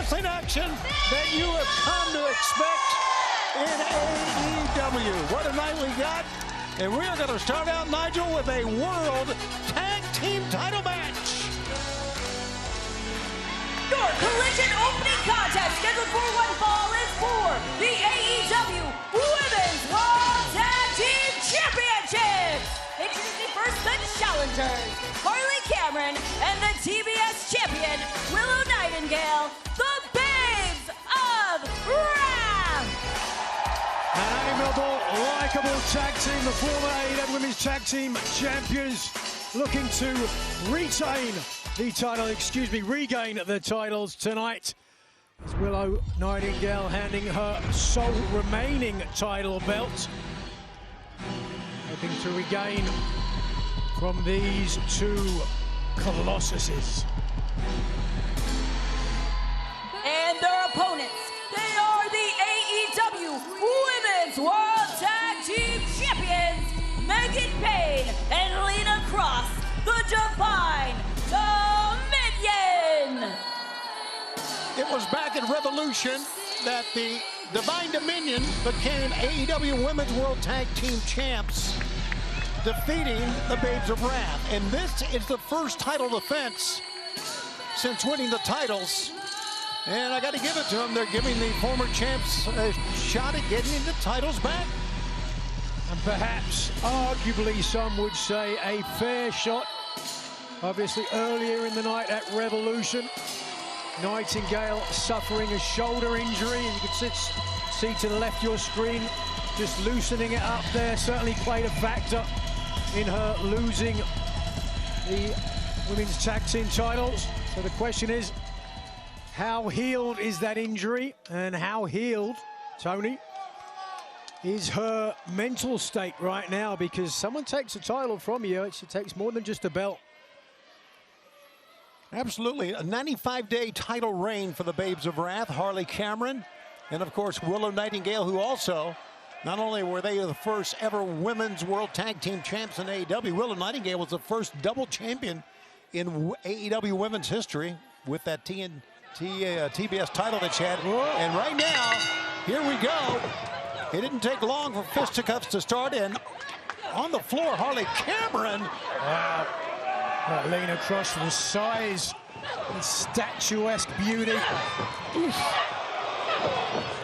wrestling action that you have come to expect in AEW. What a night we got. And we are going to start out, Nigel, with a World Tag Team title match. Your collision opening contest scheduled for one fall is for the AEW Women's World Tag Team Championships. Introducing first the challengers, Harley Cameron and the TBS champion, Willow Nightingale, the Babes of Wrath. An amiable, likable tag team, the former AEW Women's Tag Team Champions, looking to regain the titles tonight. As Willow Nightingale handing her sole remaining title belt, hoping to regain from these two colossuses. And their opponents, they are the AEW Women's World Tag Team Champions, Megan Payne and Lena Cross, the Divine Dominion. It was back in Revolution that the Divine Dominion became AEW Women's World Tag Team Champs, defeating the Babes of Wrath. And this is the first title defense since winning the titles. And I got to give it to them. They're giving the former champs a shot at getting the titles back. And perhaps, arguably, some would say a fair shot. Obviously, earlier in the night at Revolution, Nightingale suffering a shoulder injury. And you can see to the left of your screen, just loosening it up there. Certainly played a factor in her losing the Women's Tag Team titles. So the question is, how healed is that injury, and how healed, Tony, is her mental state right now? Because someone takes a title from you, it takes more than just a belt. Absolutely. A 95-day title reign for the Babes of Wrath, Harley Cameron, and of course Willow Nightingale, who also, not only were they the first ever Women's World Tag Team Champs in AEW, Willow Nightingale was the first double champion in AEW Women's history with that TBS title that she had. Whoa. And right now, here we go. It didn't take long for fisticuffs to start, and on the floor, Harley Cameron. Wow. Lena Cross with size and statuesque beauty. Oof.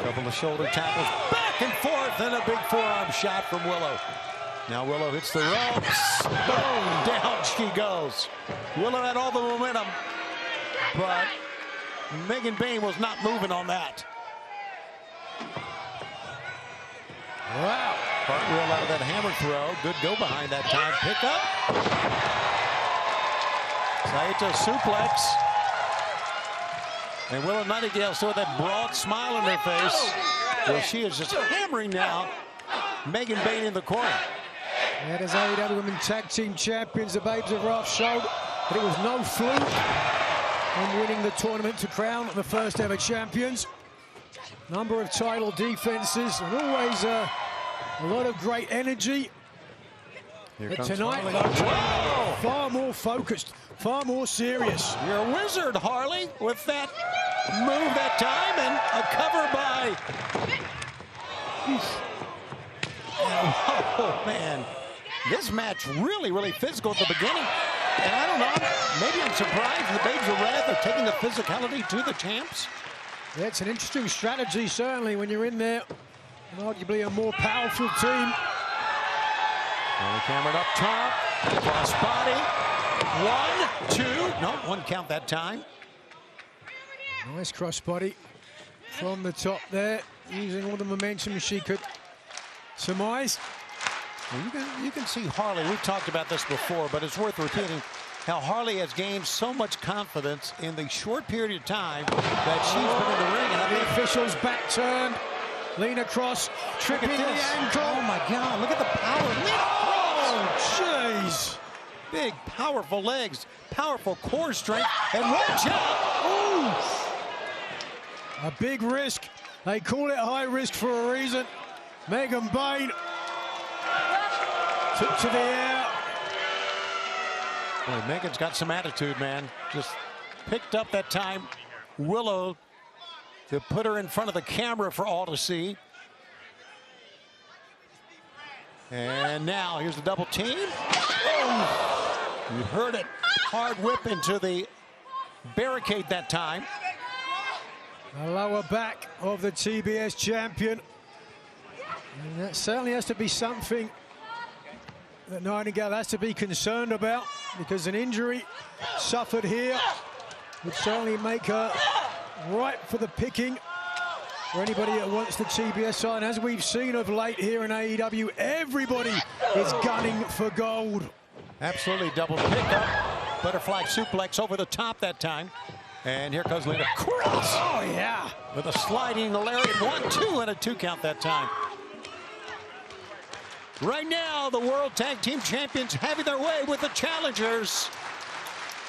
Couple of shoulder tackles, back and forth, and a big forearm shot from Willow. Now Willow hits the ropes. Boom, down she goes. Willow had all the momentum, but Megan Payne was not moving on that. Wow. Cartwheel out of that hammer throw. Good go behind that time. Pick up. Saito suplex. And Willow Nightingale still with that broad smile on her face. Well, she is just hammering now Megan Payne in the corner. That is AEW Women's Tag Team Champions. The Babes of Wrath showed that it was no fluke in winning the tournament to crown the first ever champions. Number of title defenses and always a lot of great energy. But tonight, far more focused, far more serious. You're a wizard, Harley, with that move that time, and a cover by... Oh, man. This match really physical at the beginning. And I don't know, maybe I'm surprised the Babes of Wrath are taking the physicality to the champs. Yeah, it's an interesting strategy, certainly, when you're in there. And arguably a more powerful team. Harley Cameron up top, cross body. 1, 2, no, one count that time. Nice crossbody from the top there, using all the momentum she could surmise. Well, you can see Harley, we've talked about this before, but it's worth repeating how Harley has gained so much confidence in the short period of time that she's been in the ring. And the official's back turned. Lena Cross tripping the ankle. Oh my God, look at the power. Oh, jeez. Big, powerful legs, powerful core strength, and watch out. Ooh. A big risk. They call it high risk for a reason. Megan Payne took to the air. Boy, Megan's got some attitude, man. Just picked up that time. Willow to put her in front of the camera for all to see. And now here's the double team. Oh, you heard it. Hard whip into the barricade that time. The lower back of the TBS champion. And that certainly has to be something that Nightingale has to be concerned about, because an injury suffered here would certainly make her ripe for the picking for anybody that wants the TBS side. As we've seen of late here in AEW, everybody is gunning for gold. Absolutely, double pickup. Butterfly suplex over the top that time. And here comes Lita Cross. Oh, yeah. With a sliding lariat, 1-2 and a 2 count that time. Right now, the World Tag Team Champions having their way with the challengers.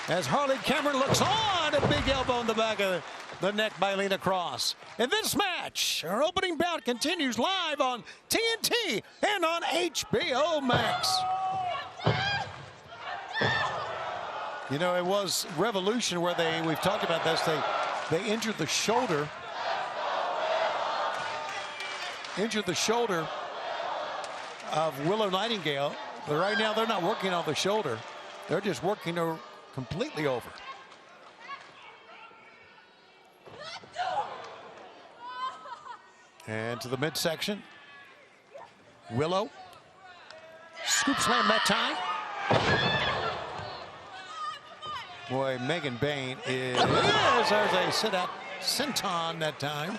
As Harley Cameron looks on, a big elbow in the back of the neck by Lita Cross. And this match, our opening bout, continues live on TNT and on HBO Max. You know, it was Revolution where we've talked about this, they injured the shoulder. Injured the shoulder of Willow Nightingale. But right now they're not working on the shoulder. They're just working her completely over. And to the midsection. Willow. Scoop slam that time. Boy, Megan Bayne is, there's a sit-out senton that time.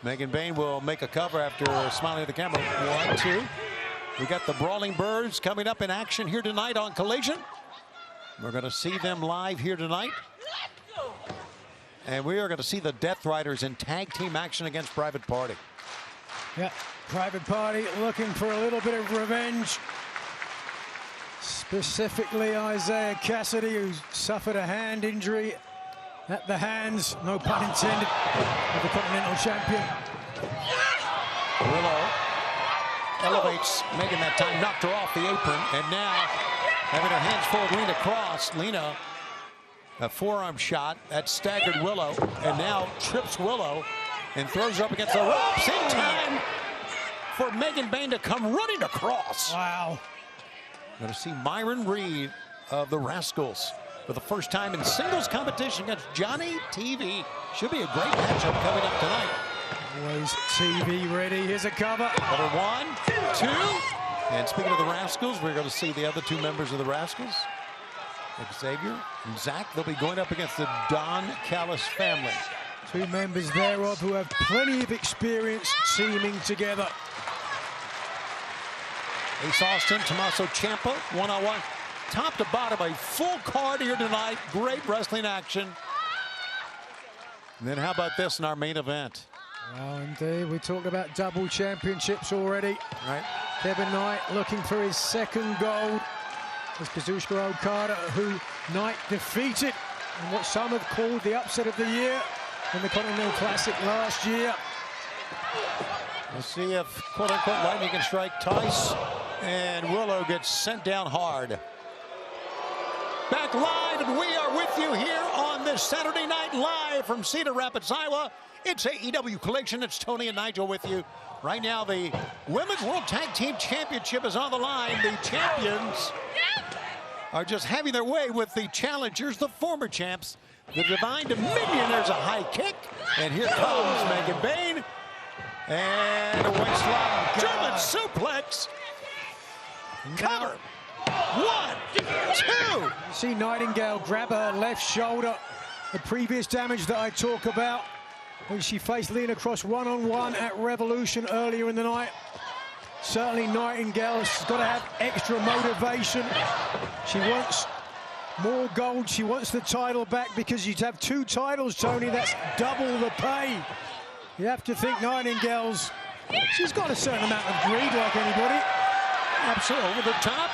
Megan Bayne will make a cover after smiling at the camera. 1-2. We got the Brawling Birds coming up in action here tonight on Collision. We're going to see them live here tonight. And we are going to see the Death Riders in tag team action against Private Party. Yeah, Private Party looking for a little bit of revenge. Specifically Isaiah Cassidy, who's suffered a hand injury at the hands, no pun intended, of the Continental Champion. Willow elevates Megan that time, knocked her off the apron, and now having her hands full of Lita Cross. Lita, a forearm shot that staggered Willow, and now trips Willow and throws her up against the ropes in time for Megan Bayne to come running across. Wow. Going to see Myron Reed of the Rascals for the first time in singles competition against Johnny TV. Should be a great matchup coming up tonight. Always TV ready. Here's a cover. Cover 1, 2. And speaking of the Rascals, we're going to see the other 2 members of the Rascals, Xavier and Zach. They'll be going up against the Don Callis family. 2 members thereof who have plenty of experience teaming together. Ace Austin, Tommaso Ciampa, one-on-one. Top to bottom, a full card here tonight. Great wrestling action. And then how about this in our main event? Well, indeed, we talked about double championships already. Right. Kevin Knight looking for his second gold. As Kazuchika Okada, who Knight defeated in what some have called the upset of the year in the Continental Classic last year. We'll see if, quote-unquote, lightning can strike twice. And Willow gets sent down hard. Back live, and we are with you here on this Saturday night live from Cedar Rapids, Iowa. It's AEW Collision. It's Tony and Nigel with you. Right now, the Women's World Tag Team Championship is on the line. The champions are just having their way with the challengers, the former champs, the Divine Dominion. There's a high kick, and here comes Megan Bayne. And a waistlock German suplex. Cover. 1, 2. See Nightingale grab her left shoulder. The previous damage that I talk about when she faced Lita Cross one-on-one at Revolution earlier in the night. Certainly Nightingale's got to have extra motivation. She wants more gold. She wants the title back, because you'd have 2 titles, Tony. That's double the pay. You have to think Nightingale's, she's got a certain amount of greed like anybody. Absolutely. Over the top.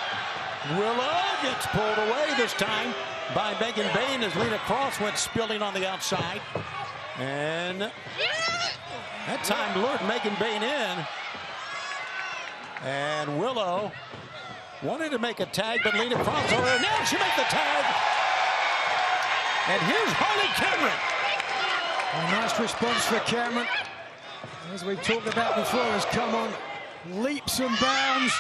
Willow gets pulled away this time by Megan Bayne as Lita Cross went spilling on the outside. And that time lured Megan Bayne in. And Willow wanted to make a tag, but Lita Cross over. Now she makes the tag. And here's Harley Cameron. A nice response for Cameron. As we've talked about before, has come on leaps and bounds.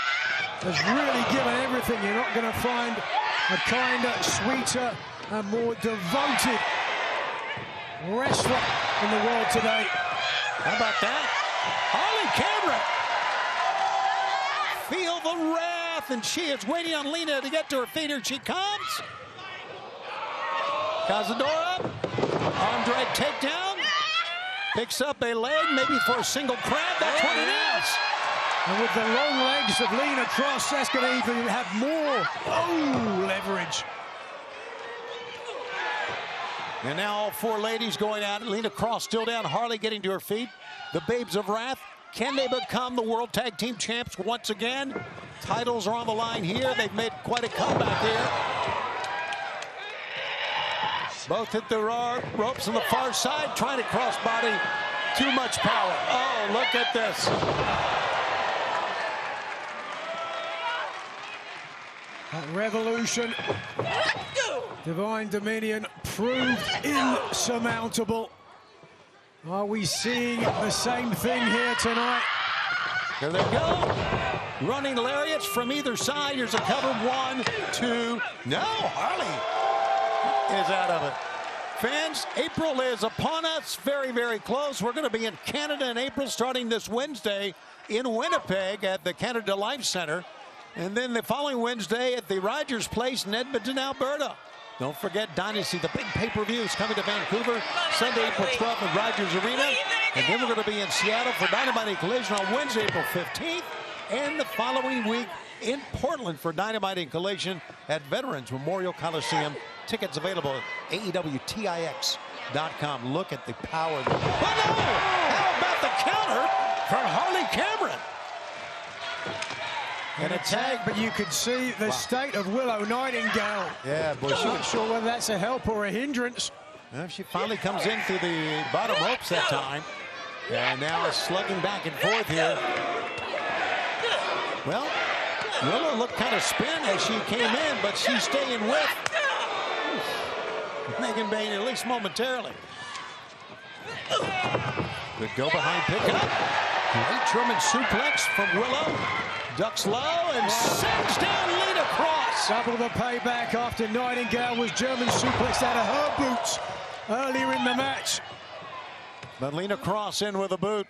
Has really given everything. You're not going to find a kinder, sweeter, and more devoted wrestler in the world today. How about that? Harley Cameron. Feel the wrath, and she is waiting on Lena to get to her feet. Here she comes. Cazadora, arm drag takedown. Picks up a leg, maybe for a single crab. That's what it is. And with the long legs of Lena Cross, that's going to even have more leverage. And now all four ladies going at it. Lena Cross still down. Harley getting to her feet. The Babes of Wrath. Can they become the World Tag Team Champs once again? Titles are on the line here. They've made quite a comeback here. Both hit the ropes on the far side, trying to crossbody. Too much power. Oh, look at this. That Revolution, Divine Dominion proved insurmountable. Are we seeing the same thing here tonight? Here they go. Running lariats from either side. Here's a cover. 1, 2. No, Harley is out of it. Fans, April is upon us. Very, very close. We're going to be in Canada in April, starting this Wednesday in Winnipeg at the Canada Life Center. And then the following Wednesday at the Rogers Place in Edmonton, Alberta. Don't forget Dynasty, the big pay-per-view is coming to Vancouver Sunday, April 12th at Rogers Arena. And then we're going to be in Seattle for Dynamite and Collision on Wednesday, April 15th. And the following week in Portland for Dynamite and Collision at Veterans Memorial Coliseum. Tickets available at AEWTIX.com. Look at the power. Oh, no! How about the counter from Harley Cameron? And a tag, but you could see the state of Willow Nightingale. Yeah, boy, I'm not sure whether that's a help or a hindrance. Well, she finally comes in through the bottom ropes that time. And now is slugging back and forth here. Well, Willow looked kind of spin as she came in, but she's staying with Megan Bain, at least momentarily. Good go behind pickup. Great German suplex from Willow. Ducks low and sends down Lena Cross. Double the payback after Nightingale was German suplexed out of her boots earlier in the match. But Lena Cross in with a boot.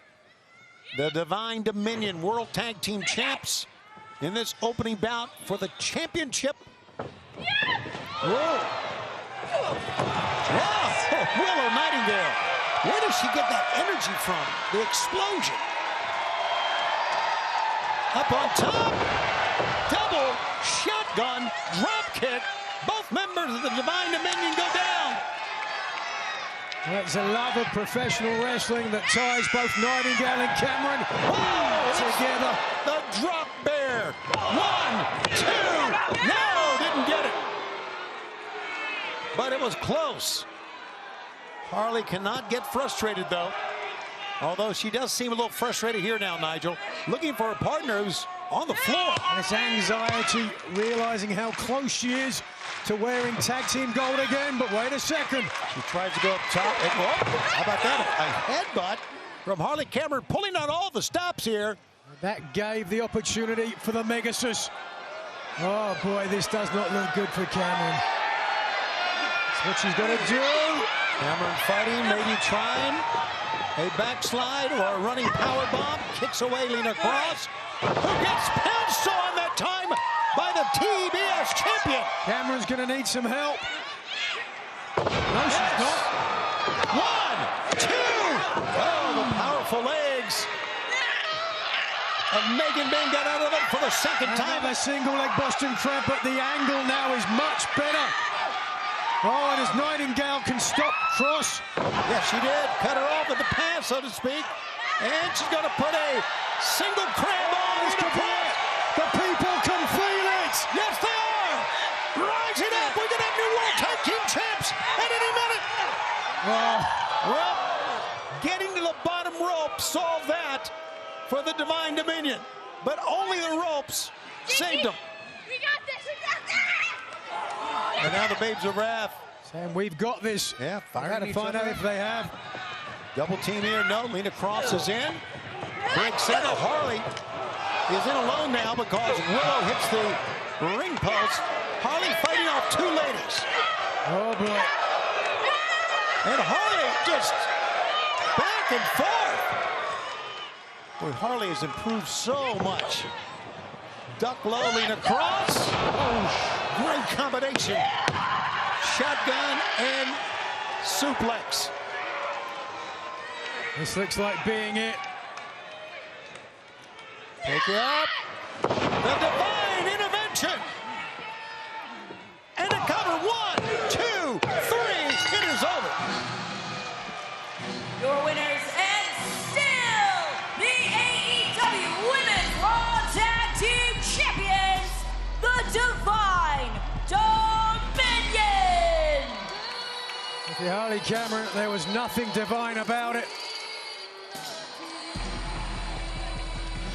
The Divine Dominion World Tag Team Champs in this opening bout for the championship. Whoa. Wow. Willow Nightingale. Where does she get that energy from? The explosion. Up on top, double shotgun drop kick. Both members of the Divine Dominion go down. That's a love of professional wrestling that ties both Nightingale and Cameron together. The drop bear. 1, 2. No, didn't get it. But it was close. Harley cannot get frustrated, though. Although she does seem a little frustrated here now, Nigel. Looking for a partner who's on the floor. And it's anxiety, realizing how close she is to wearing tag team gold again. But wait a second. She tries to go up top. And, how about that? A headbutt from Harley Cameron, pulling out all the stops here. That gave the opportunity for the Megasus. Oh, boy, this does not look good for Cameron. That's what she's going to do. Cameron fighting, maybe trying. A backslide or a running power bomb. Kicks away Lena Cross, who gets pounced on that time by the TBS champion. Cameron's going to need some help. No, she's not. 1, 2. Oh, the powerful legs of Megan Bain got out of it for the second time. Another single leg Boston Crab, but the angle now is much better. Oh, and as Nightingale can stop Cross. Yes, she did. Cut her off with the pass, so to speak. And she's going to put a single crab on. This could be it. The people can feel it. Yes, they are. Rising up. We're going to have new World Tag Team Champs at any minute. Well, getting to the bottom rope solved that for the Divine Dominion. But only the ropes saved them. We got this. We got this. And now the Babes of Wrath. And we've got this. Yeah, I got to find out if they have. Double team here, no. Lena Cross is in. Break center. Harley is in alone now because Willow hits the ring post. Harley fighting off two ladies. Oh, boy. And Harley just back and forth. Boy, Harley has improved so much. Duck low, Lena Cross. Oh, great combination. Shotgun and suplex. This looks like being it. Take it up. The divine intervention. And a cover. 1, 2, 3. It is over. Your winners and still the AEW Women's Raw Tag Team Champions, the Divine Dominion. If you're Harley Cameron, there was nothing divine about it.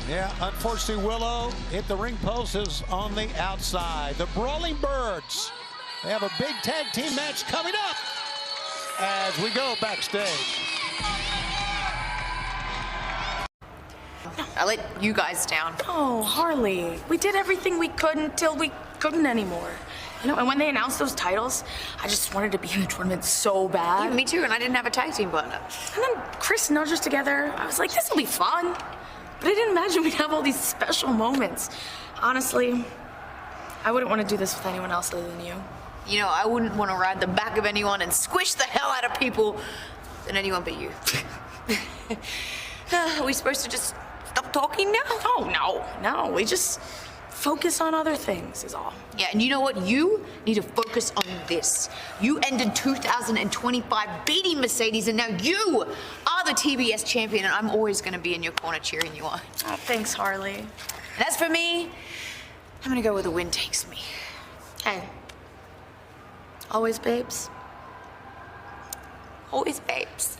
Yeah, unfortunately, Willow hit the ring post is on the outside. The Brawling Birds, they have a big tag team match coming up as we go backstage. I let you guys down. Oh, Harley, we did everything we could until we couldn't anymore. You know, and when they announced those titles, I just wanted to be in the tournament so bad. Yeah, me too, and I didn't have a tag team partner. And then Chris nudged us together. I was like, this will be fun. But I didn't imagine we'd have all these special moments. Honestly, I wouldn't want to do this with anyone else other than you. You know, I wouldn't want to ride the back of anyone and squish the hell out of people than anyone but you. Are we supposed to just stop talking now? Oh, no. We just focus on other things is all. Yeah, and you know what? You need to focus on this. You ended 2025 beating Mercedes, and now you are the TBS champion, and I'm always going to be in your corner cheering you on. Oh, thanks, Harley. And as for me, I'm going to go where the wind takes me. Hey, always babes. Always babes.